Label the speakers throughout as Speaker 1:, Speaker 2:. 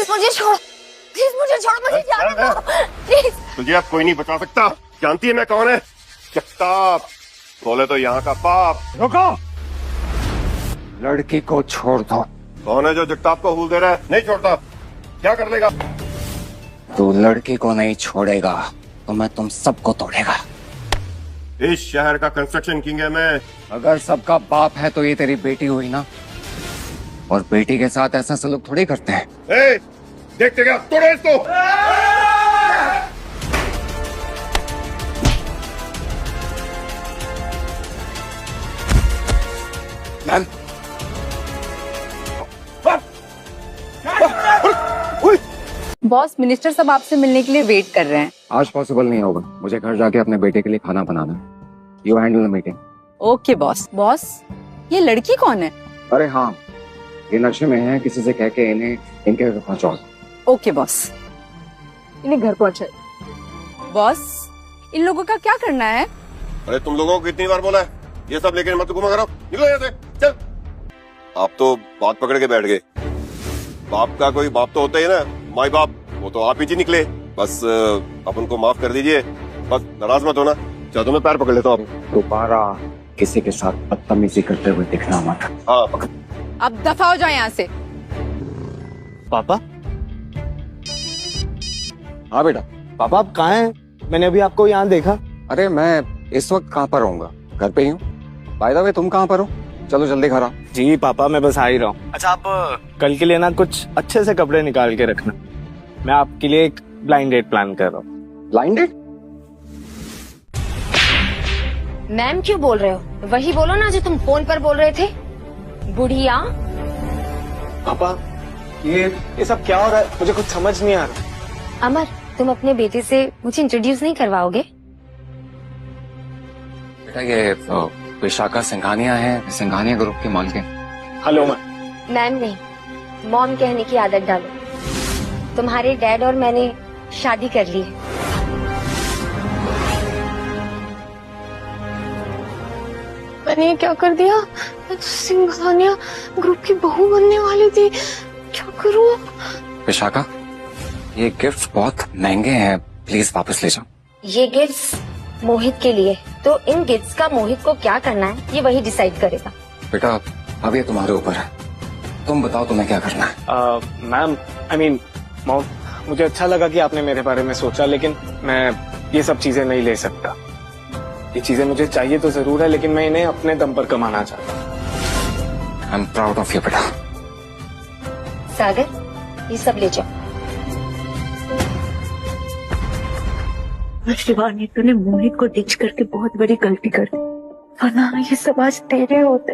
Speaker 1: Please मुझे छोड़ो, please मुझे छोड़ो, मुझे जाने दो प्लीज।
Speaker 2: तुझे अब कोई नहीं बचा सकता। जानती है मैं कौन है? जगताप, बोले तो यहाँ का पाप।
Speaker 3: रुको, लड़की को छोड़ दो।
Speaker 2: कौन है जो जगताप को हूल दे रहा है? नहीं छोड़ता। क्या कर लेगा?
Speaker 3: तू लड़की को नहीं छोड़ेगा तो मैं तुम सबको तोड़ेगा।
Speaker 2: इस शहर का कंस्ट्रक्शन किंग है मैं।
Speaker 3: अगर सबका बाप है तो ये तेरी बेटी हुई ना, और बेटी के साथ ऐसा सलूक थोड़ी करते हैं।
Speaker 2: ए, देखते क्या? तोड़ो इसको।
Speaker 3: मैम,
Speaker 4: बॉस, मिनिस्टर सब आपसे मिलने के लिए वेट कर रहे हैं।
Speaker 3: आज पॉसिबल नहीं होगा, मुझे घर जाके अपने बेटे के लिए खाना बनाना है। You handle the meeting.
Speaker 4: Okay boss. Boss, ये लड़की कौन है?
Speaker 3: अरे हाँ, ये नशे में है, किसी से कह के इन्हें इनके घर पहुंचाओ।
Speaker 4: Okay boss. इन्हें घर पहुंचाए। बॉस, इन लोगों का क्या करना है?
Speaker 2: अरे तुम लोगों को कितनी बार बोला है ये सब लेके मत घुमा करो। निकलो यहाँ से, चल। आप तो बात पकड़ के बैठ गए। बाप का कोई बाप तो होता ही ना, माई बाप, वो तो आप ही निकले। बस आप उनको माफ कर दीजिए, बस नाराज मत होना। चाहे तो मैं पैर पकड़ लेता हूँ।
Speaker 3: दोबारा किसी के साथ बदतमीजी करते हुए दिखना मत।
Speaker 2: हाँ पकड़।
Speaker 4: अब दफा हो जाए यहाँ से।
Speaker 5: पापा?
Speaker 3: हाँ बेटा।
Speaker 5: पापा आप कहाँ हैं? मैंने अभी आपको यहाँ देखा।
Speaker 3: अरे मैं इस वक्त कहाँ पर रहूंगा? घर पे ही हूँ। बाय द वे, तुम कहाँ पर हो? चलो जल्दी घर आओ।
Speaker 5: जी पापा, मैं बस आ ही रहा हूँ। अच्छा, आप कल के लिए ना कुछ अच्छे से कपड़े निकाल के रखना। मैं आपके लिए एक ब्लाइंड डेट प्लान कर रहा हूँ।
Speaker 3: Blind date?
Speaker 1: मैम क्यों बोल रहे हो? वही बोलो ना जो तुम फोन पर बोल रहे थे। बुढ़िया।
Speaker 5: पापा, ये सब क्या हो रहा है? मुझे कुछ समझ नहीं आ रहा।
Speaker 1: अमर, तुम अपने बेटे से मुझे इंट्रोड्यूस नहीं करवाओगे?
Speaker 3: बेटा ये विशाखा सिंघानिया है, सिंघानिया ग्रुप की मालकिन।
Speaker 5: Hello ma'am.
Speaker 1: मैम नहीं, मॉम कहने की आदत डालो। तुम्हारे डैड और मैंने शादी कर ली है।
Speaker 6: मैंने ये क्या कर दिया? मैं तो सिंघानिया ग्रुप की बहू बनने वाली थी। क्या करूं?
Speaker 3: विशाखा, ये गिफ्ट बहुत महंगे हैं, प्लीज वापस ले जाओ।
Speaker 1: ये गिफ्ट्स मोहित के लिए, तो इन गिफ्ट्स का मोहित को क्या करना है ये वही डिसाइड करेगा।
Speaker 3: बेटा अब ये तुम्हारे ऊपर है, तुम बताओ तुम्हें क्या करना है।
Speaker 5: मैम, आई मीन मॉम, मुझे अच्छा लगा कि आपने मेरे बारे में सोचा, लेकिन मैं ये सब चीजें नहीं ले सकता। ये चीजें मुझे चाहिए तो जरूर है, लेकिन मैं इन्हें अपने दम पर कमाना चाहता हूँ।
Speaker 3: I am proud of you बेटा।
Speaker 1: सागर, ये सब ले जाओ।
Speaker 6: शिवानी, तूने मोहित को डिच करके बहुत बड़ी गलती कर दी, वरना ये सब आज तेरे होते।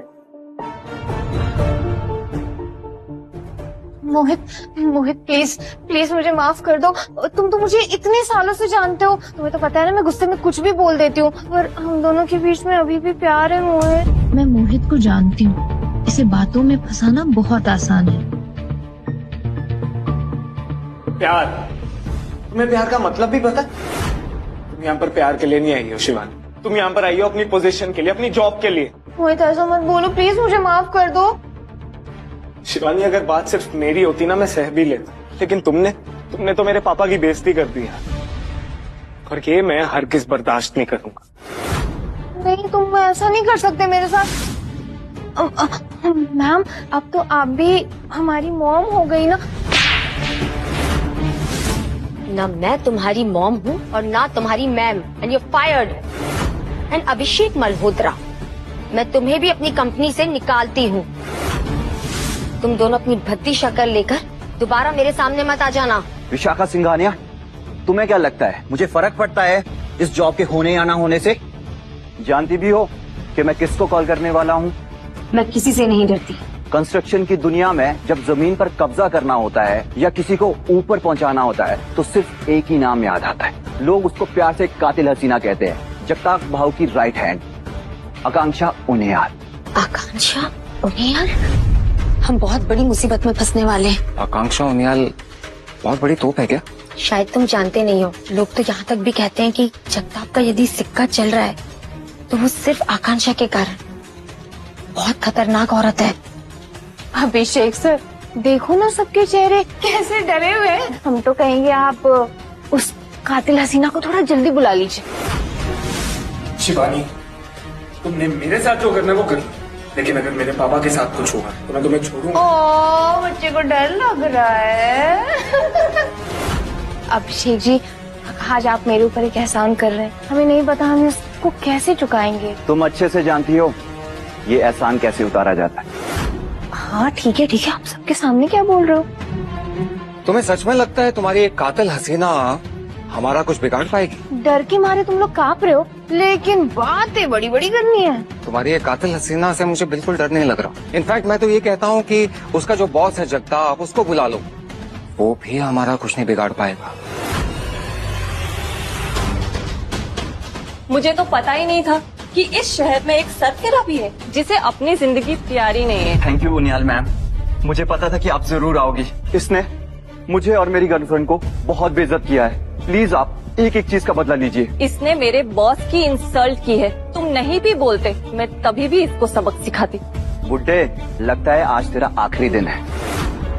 Speaker 6: मोहित, मोहित प्लीज प्लीज मुझे माफ कर दो। तुम तो मुझे इतने सालों से जानते हो, तुम्हें तो पता है ना मैं गुस्से में कुछ भी बोल देती हूँ, पर हम दोनों के बीच में अभी भी प्यार है मोहित।
Speaker 7: मैं मोहित को जानती हूँ, इसे बातों में फंसाना बहुत आसान है।
Speaker 5: प्यार? तुम्हें प्यार का मतलब भी पता? तुम यहाँ पर प्यार के लिए नहीं आई हो शिवानी, तुम यहाँ पर आई हो अपनी पोजीशन के लिए, अपनी जॉब के लिए।
Speaker 6: मोहित ऐसा मत बोलो प्लीज, मुझे माफ कर दो।
Speaker 5: शिवानी, अगर बात सिर्फ मेरी होती ना मैं सह भी लेता, लेकिन तुमने तो मेरे पापा की बेइज्जती कर दी है, और ये मैं हरगिज़ बर्दाश्त नहीं करूंगा।
Speaker 6: नहीं, तुम ऐसा नहीं कर सकते मेरे साथ। मैम, अब तो आप भी हमारी मॉम हो गई ना।
Speaker 1: ना मैं तुम्हारी मॉम हूँ और ना तुम्हारी ma'am, and you fired. And Abhishek Malhotra, मैं तुम्हें भी अपनी कंपनी से निकालती हूँ। तुम दोनों अपनी भद्दी शक्ल लेकर दोबारा मेरे सामने मत आ जाना।
Speaker 8: विशाखा सिंघानिया, तुम्हें क्या लगता है मुझे फर्क पड़ता है इस जॉब के होने या ना होने से? जानती भी हो कि मैं किसको कॉल करने वाला हूँ?
Speaker 1: मैं किसी से नहीं डरती।
Speaker 8: कंस्ट्रक्शन की दुनिया में जब जमीन पर कब्जा करना होता है या किसी को ऊपर पहुंचाना होता है तो सिर्फ एक ही नाम याद आता है। लोग उसको प्यार से कातिल हसीना कहते हैं। जगताप भाऊ की राइट हैंड, आकांक्षा उनियाल।
Speaker 1: आकांक्षा उनियाल? हम बहुत बड़ी मुसीबत में फंसने वाले हैं।
Speaker 3: आकांक्षा उनियाल बहुत बड़ी तोप है क्या?
Speaker 1: शायद तुम जानते नहीं हो, लोग तो यहाँ तक भी कहते हैं कि जगताप का यदि सिक्का चल रहा है तो वो सिर्फ आकांक्षा के कारण। बहुत खतरनाक औरत है।
Speaker 6: अभिषेक सर, देखो ना सबके चेहरे कैसे डरे हुए हैं। हम तो कहेंगे आप उस कातिल हसीना को थोड़ा जल्दी बुला लीजिए।
Speaker 5: शिवानी, तुमने मेरे साथ जो करना है वो कर लो, लेकिन अगर मेरे पापा के साथ कुछ हुआ तो मैं तुम्हें छोड़ूंगा।
Speaker 6: ओ, बच्चे को डर लग रहा है। अभिषेक जी, आज आप मेरे ऊपर एक एहसान कर रहे हैं, हमें नहीं पता हम इसको कैसे चुकाएंगे।
Speaker 8: तुम अच्छे से जानती हो ये एहसान कैसे उतारा जाता है।
Speaker 6: हाँ ठीक है, आप सबके सामने क्या बोल रहे हो?
Speaker 3: तुम्हें सच में लगता है तुम्हारी एक कातिल हसीना हमारा कुछ बिगाड़ पाएगी?
Speaker 6: डर के मारे तुम लोग कांप रहे हो, लेकिन बातें बड़ी बड़ी करनी है।
Speaker 3: तुम्हारी एक कातिल हसीना से मुझे बिल्कुल डर नहीं लग रहा। इनफैक्ट मैं तो ये कहता हूँ कि उसका जो बॉस है जगताप, उसको बुला लो, वो भी हमारा कुछ नहीं बिगाड़ पाएगा।
Speaker 4: मुझे तो पता ही नहीं था कि इस शहर में एक सरफिरा भी है जिसे अपनी जिंदगी प्यारी नहीं है।
Speaker 8: थैंक यू उनियाल मैम, मुझे पता था कि आप जरूर आओगी। इसने मुझे और मेरी गर्लफ्रेंड को बहुत बेइज्जत किया है। प्लीज आप एक एक चीज का बदला लीजिए।
Speaker 4: इसने मेरे बॉस की इंसल्ट की है। तुम नहीं भी बोलते, मैं तभी भी इसको सबक सिखाती।
Speaker 8: बुड्ढे, लगता है आज तेरा आखिरी दिन है।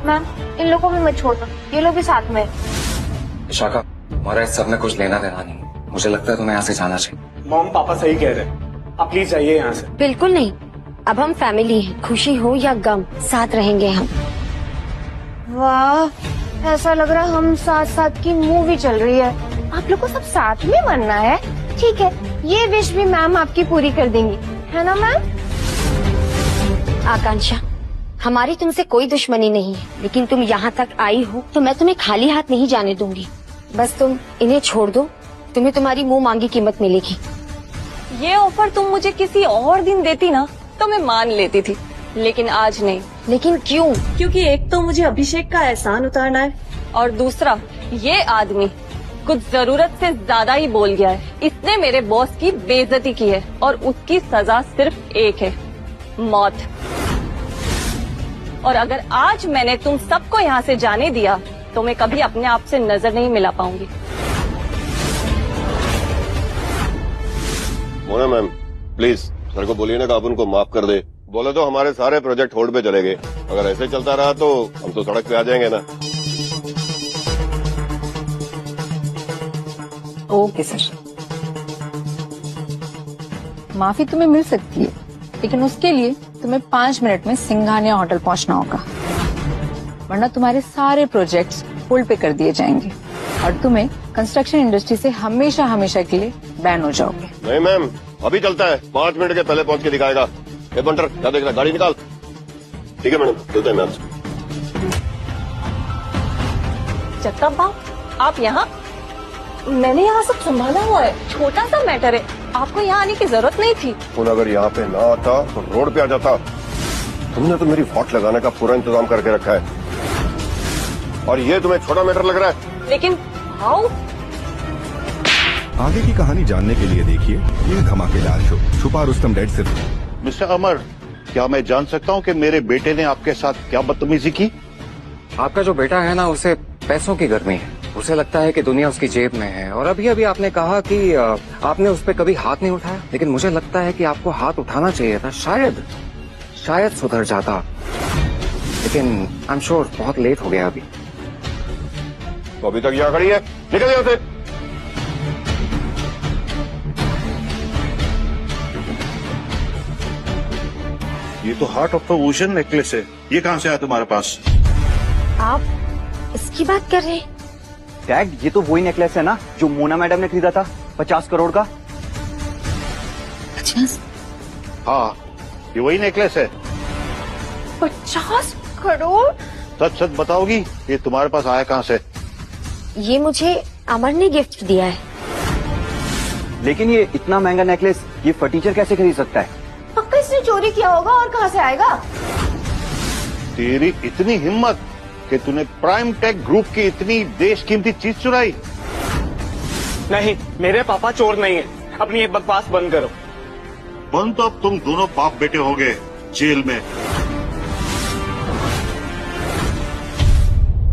Speaker 6: मैम, इन लोगों को भी मत छोड़ना, ये लोग भी साथ में।
Speaker 3: विशाखा, हमारा इस सब में कुछ लेना देना नहीं। मुझे लगता है तुम्हें यहाँ से जाना चाहिए।
Speaker 5: मॉम, पापा सही कह रहे हैं, आप प्लीज जाइए यहाँ से।
Speaker 1: बिल्कुल नहीं, अब हम फैमिली हैं, खुशी हो या गम साथ रहेंगे हम।
Speaker 6: वाह, ऐसा लग रहा है हम साथ साथ की मूवी चल रही है। आप लोग को सब साथ में मरना है, ठीक है। ये विश भी मैम आपकी पूरी कर देंगी, है ना मैम?
Speaker 1: आकांक्षा, हमारी तुमसे कोई दुश्मनी नहीं है, लेकिन तुम यहाँ तक आई हो तो मैं तुम्हें खाली हाथ नहीं जाने दूंगी। बस तुम इन्हें छोड़ दो, तुम्हें तुम्हारी मुंह मांगी कीमत मिलेगी।
Speaker 4: ये ऑफर तुम मुझे किसी और दिन देती ना तो मैं मान लेती थी, लेकिन आज नहीं।
Speaker 1: लेकिन क्यों?
Speaker 4: क्योंकि एक तो मुझे अभिषेक का एहसान उतारना है, और दूसरा ये आदमी कुछ जरूरत से ज्यादा ही बोल गया है। इसने मेरे बॉस की बेइज्जती की है और उसकी सजा सिर्फ एक है, मौत। और अगर आज मैंने तुम सबको यहाँ से जाने दिया तो मैं कभी अपने आप से नजर नहीं मिला पाऊंगी।
Speaker 2: मोना मैम, प्लीज सर को बोलिए ना कि आप उनको माफ कर दे। बोले तो हमारे सारे प्रोजेक्ट होल्ड पे चले गए। अगर ऐसे चलता रहा तो हम तो सड़क पे आ जाएंगे ना।
Speaker 4: ओके सर, माफी तुम्हें मिल सकती है, लेकिन उसके लिए तुम्हें 5 मिनट में सिंघानिया होटल पहुंचना होगा, वरना तुम्हारे सारे प्रोजेक्ट्स होल्ड पे कर दिए जाएंगे और तुम्हें कंस्ट्रक्शन इंडस्ट्री से हमेशा हमेशा के लिए बैन हो जाओगे।
Speaker 2: नहीं मैम, अभी चलता है, 5 मिनट के पहले पहुंच के दिखाएगा। ए बंटर, क्या देख रहा है? गाड़ी निकाल। ठीक है मैडम, चलते हैं मैम।
Speaker 4: जगताप बाबू, आप यहाँ? मैंने यहाँ सब संभाला हुआ है, छोटा सा मैटर है, आपको यहाँ आने की जरूरत नहीं थी।
Speaker 2: अगर यहाँ पे ना आता तो रोड पे आ जाता। तुमने तो मेरी वॉट लगाने का पूरा इंतजाम करके रखा है, और ये तुम्हें छोटा मैटर लग रहा है।
Speaker 4: लेकिन हाउ?
Speaker 9: आगे की कहानी जानने के लिए देखिए ये धमाकेदार शो छुपा रुस्तम डेड सिर्फ।
Speaker 10: मिस्टर अमर, क्या मैं जान सकता हूँ कि मेरे बेटे ने आपके साथ क्या बदतमीजी की?
Speaker 3: आपका जो बेटा है ना, उसे पैसों की गर्मी है। उसे लगता है कि दुनिया उसकी जेब में है। और अभी अभी आपने कहा कि आपने उस पर कभी हाथ नहीं उठाया, लेकिन मुझे लगता है कि आपको हाथ उठाना चाहिए था। शायद सुधर जाता, लेकिन आई एम श्योर बहुत लेट हो गया अभी।
Speaker 2: तो अभी तक यहाँ खड़ी है, निकल यहाँ से।
Speaker 10: ये तो heart of the ocean necklace है, ये कहाँ से आया तुम्हारे पास?
Speaker 1: आप इसकी बात कर रहे हैं?
Speaker 8: डैड, ये तो वही नेकलेस है ना जो मोना मैडम ने खरीदा था 50 करोड़ का।
Speaker 1: 50?
Speaker 10: हाँ, ये वही नेकलेस है।
Speaker 6: 50 करोड़?
Speaker 10: सच सच बताओगी ये तुम्हारे पास आया कहाँ से?
Speaker 1: ये मुझे अमर ने गिफ्ट दिया है।
Speaker 8: लेकिन ये इतना महंगा नेकलेस ये फर्नीचर कैसे खरीद सकता है?
Speaker 6: पक्का इसने चोरी किया होगा, और कहाँ से आएगा?
Speaker 10: तेरी इतनी हिम्मत कि तूने प्राइम टेक ग्रुप की इतनी देश कीमती चीज चुराई?
Speaker 5: नहीं, मेरे पापा चोर नहीं है। अपनी ये बकवास बंद करो।
Speaker 10: बंद तो अब तुम दोनों बाप बेटे होगे जेल में।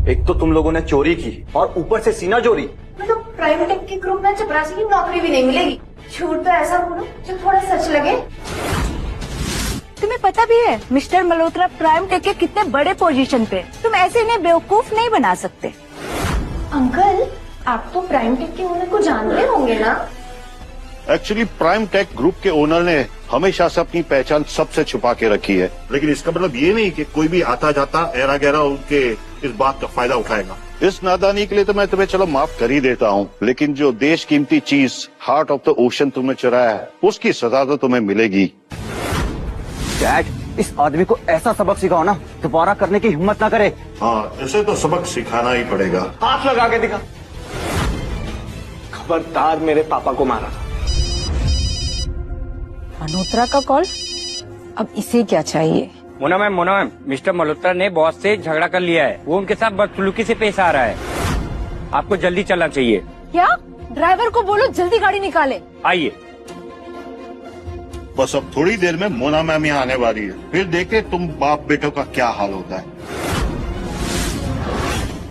Speaker 8: एक तो तुम लोगों ने चोरी की और ऊपर से सीना चोरी।
Speaker 6: मतलब प्राइम टेक के ग्रुप में चपरासी की नौकरी भी नहीं मिलेगी। झूठ तो ऐसा बोलो जो थोड़ा सच लगे।
Speaker 4: तुम्हें पता भी है मिस्टर मल्होत्रा प्राइम टेक के कितने बड़े पोजीशन पे, तुम ऐसे इन्हें बेवकूफ नहीं बना सकते।
Speaker 6: अंकल, आप तो प्राइम टेक के ओनर को जानते होंगे ना?
Speaker 10: एक्चुअली प्राइम टेक ग्रुप के ओनर ने हमेशा से अपनी पहचान सबसे छुपा के रखी है, लेकिन इसका मतलब ये नहीं कि कोई भी आता जाता एरा गहरा उनके इस बात का फायदा उठाएगा। इस नादानी के लिए तो मैं तुम्हें चलो माफ कर ही देता हूँ, लेकिन जो देश कीमती चीज हार्ट ऑफ द ओशन तुमने चुराया है उसकी सजा तो तुम्हें मिलेगी।
Speaker 8: डैड, इस आदमी को ऐसा सबक सिखाओ ना, दोबारा करने की हिम्मत ना करे।
Speaker 10: हाँ, इसे तो सबक सिखाना ही पड़ेगा।
Speaker 5: हाथ लगा के दिखा। खबरदार मेरे पापा को मारा।
Speaker 4: मल्होत्रा का कॉल, अब इसे क्या चाहिए?
Speaker 11: मोना मैम, मिस्टर मल्होत्रा ने बॉस से झगड़ा कर लिया है। वो उनके साथ बदसलूकी से पेश आ रहा है। आपको जल्दी चलना चाहिए।
Speaker 4: क्या? ड्राइवर को बोलो जल्दी गाड़ी निकाले।
Speaker 11: आइए।
Speaker 10: बस अब थोड़ी देर में मोना मैम यहाँ आने वाली है, फिर देखे तुम बाप बेटों का क्या हाल होता है।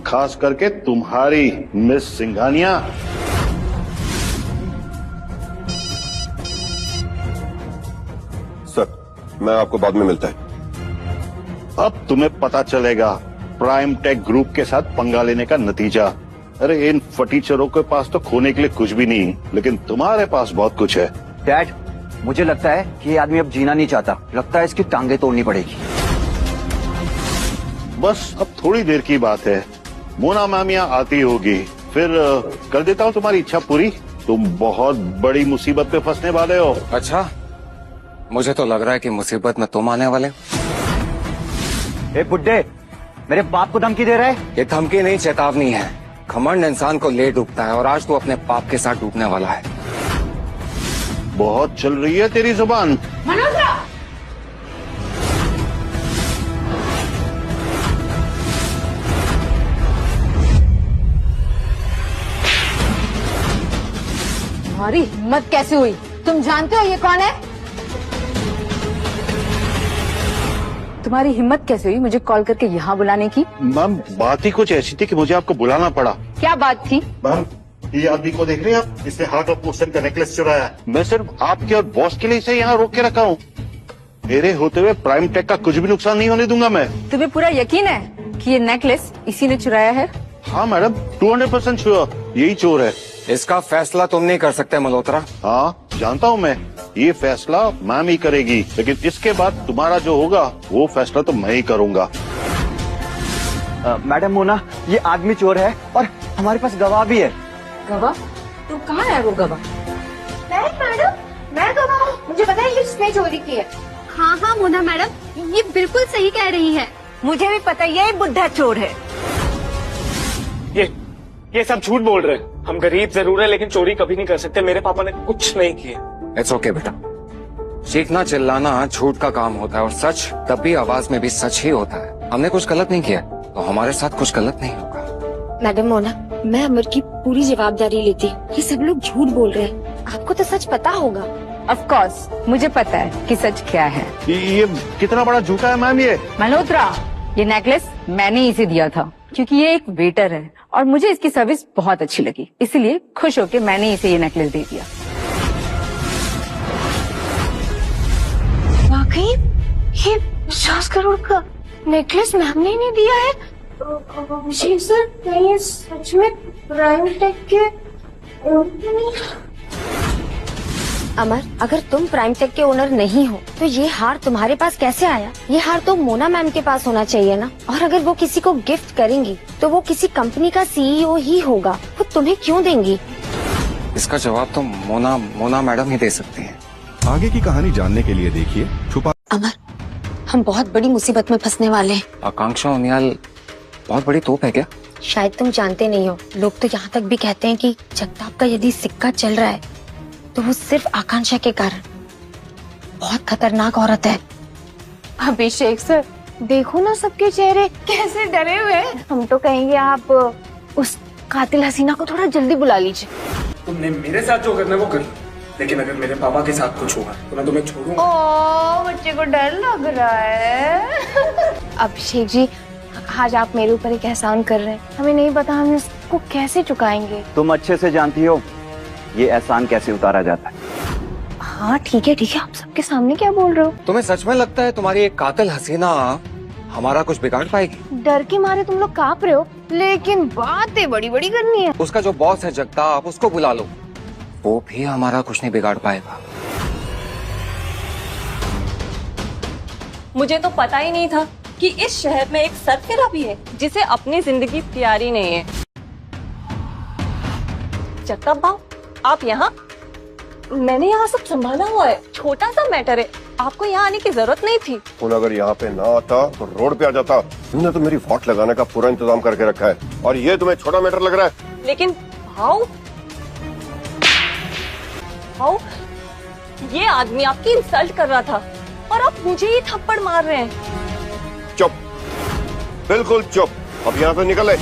Speaker 10: खास करके तुम्हारी मिस सिंघानिया।
Speaker 2: सर, मैं आपको बाद में मिलता है।
Speaker 10: अब तुम्हें पता चलेगा प्राइम टेक ग्रुप के साथ पंगा लेने का नतीजा। अरे इन फटीचरों के पास तो खोने के लिए कुछ भी नहीं, लेकिन तुम्हारे पास बहुत कुछ है।
Speaker 8: डैड, मुझे लगता है कि ये आदमी अब जीना नहीं चाहता। लगता है इसकी टांगे तोड़नी पड़ेगी।
Speaker 10: बस अब थोड़ी देर की बात है, मोना मैम यहाँ आती होगी, फिर कर देता हूँ तुम्हारी इच्छा पूरी। तुम बहुत बड़ी मुसीबत पे फंसने वाले हो।
Speaker 3: अच्छा, मुझे तो लग रहा है कि मुसीबत में तुम आने वाले।
Speaker 8: ए बुड्ढे, मेरे बाप को धमकी दे रहे?
Speaker 3: ये धमकी नहीं, चेतावनी है। घमंड इंसान को ले डूबता है और आज तू अपने पाप के साथ डूबने वाला है।
Speaker 10: बहुत चल रही है तेरी जुबान।
Speaker 4: मल्होत्रा! तुम्हारी हिम्मत कैसे हुई? तुम जानते हो ये कौन है? तुम्हारी हिम्मत कैसे हुई मुझे कॉल करके यहाँ बुलाने की?
Speaker 10: मैम, बात ही कुछ ऐसी थी कि मुझे आपको बुलाना पड़ा।
Speaker 4: क्या बात थी?
Speaker 10: मैम, ये आदमी को देख रहे हैं आप? इसने हार्ट ऑफ ओशन का नेकलेस चुराया। मैं सिर्फ आपके और बॉस के लिए इसे यहाँ रोक के रखा हूँ। मेरे होते हुए प्राइम टेक का कुछ भी नुकसान नहीं होने दूंगा मैं।
Speaker 4: तुम्हें पूरा यकीन है कि ये नेकलेस इसी ने चुराया है?
Speaker 10: हाँ मैडम, 200% श्योर यही चोर है।
Speaker 3: इसका फैसला तुम नहीं कर सकते मल्होत्रा।
Speaker 10: हाँ जानता हूँ मैं, ये फैसला मैम ही करेगी, लेकिन इसके बाद तुम्हारा जो होगा वो फैसला तो मैं ही करूँगा।
Speaker 8: मैडम मोना, ये आदमी चोर है और हमारे पास गवाह भी है।
Speaker 4: गवाह? तो कहाँ है वो गवाह?
Speaker 6: नहीं मैडम, मैं गवाह हूँ। मुझे पता है इसने चोरी की है।
Speaker 1: हाँ हाँ मोना मैडम, ये बिल्कुल सही कह रही है।
Speaker 4: मुझे भी पता है ये बुढ़ा चोर है।
Speaker 5: ये सब झूठ बोल रहे हैं। हम गरीब जरूर है लेकिन चोरी कभी नहीं कर सकते। मेरे पापा ने कुछ नहीं किया।
Speaker 3: इट्स ओके बेटा, चीखना चिल्लाना झूठ का काम होता है और सच तब भी आवाज में भी सच ही होता है। हमने कुछ गलत नहीं किया तो हमारे साथ कुछ गलत नहीं होगा।
Speaker 1: मैडम मोना, मैं अमर की पूरी जवाबदारी लेती हूँ। ये सब लोग झूठ बोल रहे हैं, आपको तो सच पता होगा।
Speaker 4: ऑफ कोर्स मुझे पता है कि सच क्या है।
Speaker 10: ये कितना बड़ा झूठा है मैम ये।
Speaker 4: मल्होत्रा, ये नेकलेस मैंने इसे दिया था क्योंकि ये एक वेटर है और मुझे इसकी सर्विस बहुत अच्छी लगी, इसलिए खुश होकर मैंने इसे ये नेकलेस दे दिया।
Speaker 6: वाकई ये 50 करोड़ का नेकलेस मैम ने नहीं दिया है? अभिषेक सर, क्या ये सच में प्राइम टेक के?
Speaker 1: अमर, अगर तुम प्राइम टेक के ओनर नहीं हो तो ये हार तुम्हारे पास कैसे आया? ये हार तो मोना मैम के पास होना चाहिए ना। और अगर वो किसी को गिफ्ट करेंगी तो वो किसी कंपनी का सीईओ ही होगा, वो तुम्हें क्यों देंगी?
Speaker 3: इसका जवाब तो मोना मैडम ही दे सकती हैं।
Speaker 9: आगे की कहानी जानने के लिए देखिए छुपा।
Speaker 1: अमर, हम बहुत बड़ी मुसीबत में फंसने वाले हैं।
Speaker 3: आकांक्षा उनियाल बहुत बड़ी तोप है क्या?
Speaker 1: शायद तुम जानते नहीं हो, लोग तो यहाँ तक भी कहते हैं कि जगताप का यदि सिक्का चल रहा है तो वो सिर्फ आकांक्षा के कारण। बहुत खतरनाक औरत है।
Speaker 6: अभिषेक सर, देखो ना सबके चेहरे कैसे डरे हुए हैं। हम तो कहेंगे आप उस कातिल हसीना को थोड़ा जल्दी बुला लीजिए।
Speaker 5: तुमने मेरे साथ जो करना है वो कर, लेकिन अगर मेरे पापा के साथ कुछ होगा तो मैं तुम्हें छोड़ूंगा।
Speaker 6: ओह, बच्चे को डर लग रहा है। अभिषेक जी, आज आप मेरे ऊपर एक एहसान कर रहे हैं, हमें नहीं पता हम इसको कैसे चुकाएंगे।
Speaker 8: तुम अच्छे से जानती हो ये एहसान कैसे उतारा जाता है।
Speaker 6: हाँ ठीक है आप सबके सामने क्या बोल रहे हो?
Speaker 3: तुम्हें सच में लगता है तुम्हारी एक कातिल हसीना हमारा कुछ बिगाड़ पाएगी?
Speaker 6: डर के मारे तुम लोग कांप रहे हो, लेकिन बातें बड़ी बड़ी करनी है।
Speaker 3: उसका जो बॉस है जगताप, उसको बुला लो, वो भी हमारा कुछ नहीं बिगाड़ पाएगा।
Speaker 12: मुझे तो पता ही नहीं था कि इस शहर में एक सरफिरा भी है जिसे अपनी जिंदगी प्यारी नहीं है। जगताप भाव, आप यहाँ? मैंने यहाँ सब संभाला हुआ है, छोटा सा मैटर है, आपको यहाँ आने की जरूरत नहीं थी।
Speaker 2: कौन अगर यहाँ पे ना आता तो रोड पे आ जाता। तुमने तो मेरी वोट लगाने का पूरा इंतजाम करके रखा है और ये तुम्हें छोटा मैटर लग रहा है।
Speaker 12: लेकिन भाव, ये आदमी आपकी इंसल्ट कर रहा था और आप मुझे ही थप्पड़ मार रहे हैं।
Speaker 2: चुप, बिल्कुल चुप। अब यहाँ से निकल ले।